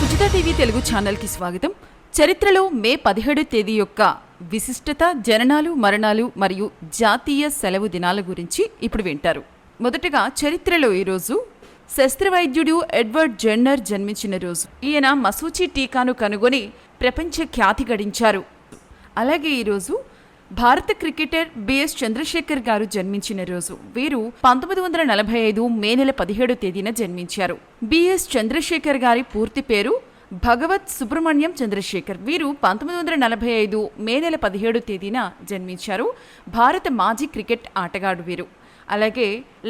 Sujitha TV Telugu ఛానల్కి స్వాగతం. చరిత్రలో మే 17 తేదీ యొక్క విశిష్టత, జననాలు, మరణాలు మరియు జాతీయ సెలవు దినాల గురించి ఇప్పుడు వింటారు. మొదటగా చరిత్రలో ఈరోజు శస్త్రవైద్యుడు ఎడ్వర్డ్ జెన్నర్ జన్మించిన రోజు. ఈయన మసూచి టీకాను కనుగొని ప్రపంచ ఖ్యాతి గడించారు. అలాగే ఈరోజు భారత క్రికెటర్ బిఎస్ చంద్రశేఖర్ గారు జన్మించిన రోజు. వీరు 1945 మే నెల 17 తేదీన జన్మించారు. బిఎస్ చంద్రశేఖర్ గారి పూర్తి పేరు భగవత్ సుబ్రహ్మణ్యం చంద్రశేఖర్. వీరు 1945 మే నెల 17 తేదీన జన్మించారు. భారత మాజీ క్రికెట్ ఆటగాడు వీరు. అలాగే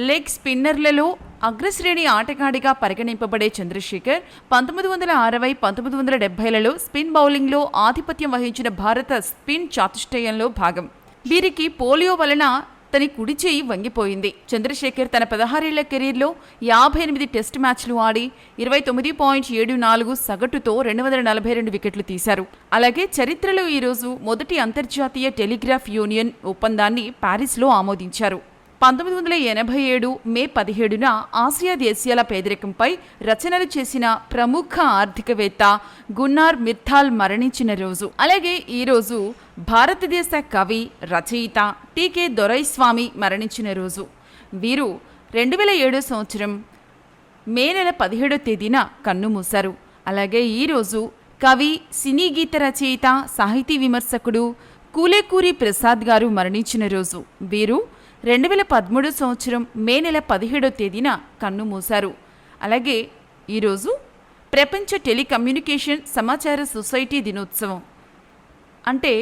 లెగ్ స్పిన్నర్లలో అగ్రశ్రేణి ఆటగాడిగా పరిగణింపబడే చంద్రశేఖర్ 1960-1970లలో స్పిన్ బౌలింగ్లో ఆధిపత్యం వహించిన భారత స్పిన్ చాతుష్టయంలో భాగం. వీరికి పోలియో వలన తన కుడి చేయి వంగిపోయింది. చంద్రశేఖర్ తన 16 ఏళ్ల కెరీర్లో 58 టెస్ట్ మ్యాచ్లు ఆడి 29.74 సగటుతో 242 వికెట్లు తీశారు. అలాగే చరిత్రలో ఈరోజు మొదటి అంతర్జాతీయ టెలిగ్రాఫ్ యూనియన్ ఒప్పందాన్ని ప్యారిస్లో ఆమోదించారు. 1987 మే 17న ఆసియా దేశాల పేదరికంపై రచనలు చేసిన ప్రముఖ ఆర్థికవేత్త గున్నార్ మిర్థాల్ మరణించిన రోజు. అలాగే ఈరోజు భారతదేశ కవి, రచయిత టీకే దొరైస్వామి మరణించిన రోజు. వీరు 2007 సంవత్సరం మే నెల 17 తేదీన కన్నుమూశారు. అలాగే ఈరోజు కవి, సినీ గీత రచయిత, సాహితీ విమర్శకుడు కూలేకూరి ప్రసాద్ గారు మరణించిన రోజు. వీరు 2013 సంవత్సరం మే నెల 17 తేదీన కన్నుమూశారు. అలాగే ఈరోజు ప్రపంచ టెలికమ్యూనికేషన్ సమాచార సొసైటీ దినోత్సవం. అంటే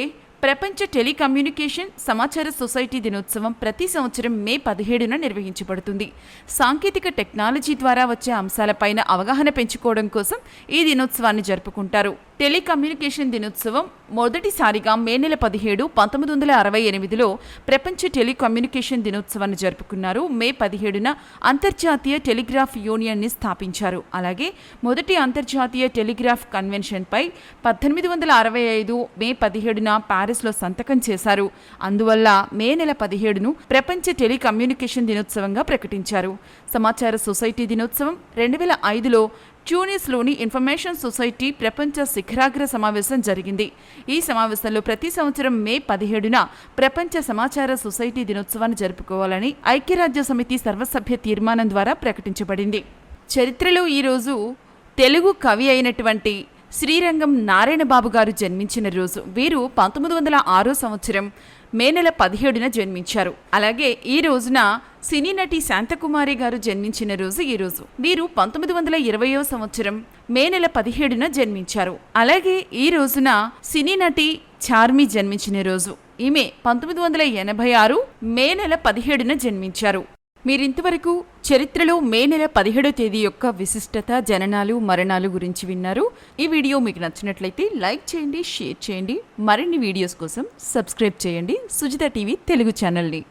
ప్రపంచ టెలికమ్యూనికేషన్ సమాచార సొసైటీ దినోత్సవం ప్రతి సంవత్సరం మే 17న నిర్వహించబడుతుంది. సాంకేతిక టెక్నాలజీ ద్వారా వచ్చే అంశాలపైన అవగాహన పెంచుకోవడం కోసం ఈ దినోత్సవాన్ని జరుపుకుంటారు. టెలికమ్యూనికేషన్ దినోత్సవం మొదటిసారిగా మే నెల 17, 1968లో ప్రపంచ టెలికమ్యూనికేషన్ దినోత్సవాన్ని జరుపుకున్నారు. మే 17న అంతర్జాతీయ టెలిగ్రాఫ్ యూనియన్ని స్థాపించారు. అలాగే మొదటి అంతర్జాతీయ టెలిగ్రాఫ్ కన్వెన్షన్పై 1865 మే 17న ప్యారిస్లో సంతకం చేశారు. అందువల్ల మే నెల 17ను ప్రపంచ టెలికమ్యూనికేషన్ దినోత్సవంగా ప్రకటించారు. సమాచార సొసైటీ దినోత్సవం 2005లో ట్యూనిస్లోని ఇన్ఫర్మేషన్ సొసైటీ ప్రపంచ శిఖరాగ్ర సమావేశం జరిగింది. ఈ సమావేశంలో ప్రతి సంవత్సరం మే 17న ప్రపంచ సమాచార సొసైటీ దినోత్సవాన్ని జరుపుకోవాలని ఐక్యరాజ్య సమితి సర్వసభ్య తీర్మానం ద్వారా ప్రకటించబడింది. చరిత్రలో ఈరోజు తెలుగు కవి అయినటువంటి శ్రీరంగం నారాయణబాబు గారు జన్మించిన రోజు. వీరు 1906 సంవత్సరం మే నెల 17న జన్మించారు. అలాగే ఈ రోజున సినీ నటి శాంతకుమారి గారు జన్మించిన రోజు ఈరోజు. వీరు 1920 సంవత్సరం మే నెల 17న జన్మించారు. అలాగే ఈ రోజున సినీ నటి చార్మి జన్మించిన రోజు. ఈమె 1986 మే నెల 17న జన్మించారు. మీరింతవరకు చరిత్రలో మే నెల 17 తేదీ యొక్క విశిష్టత, జననాలు, మరణాలు గురించి విన్నారు. ఈ వీడియో మీకు నచ్చినట్లయితే లైక్ చేయండి, షేర్ చేయండి. మరిన్ని వీడియోస్ కోసం సబ్స్క్రైబ్ చేయండి సుజిత టీవీ తెలుగు ఛానల్ని.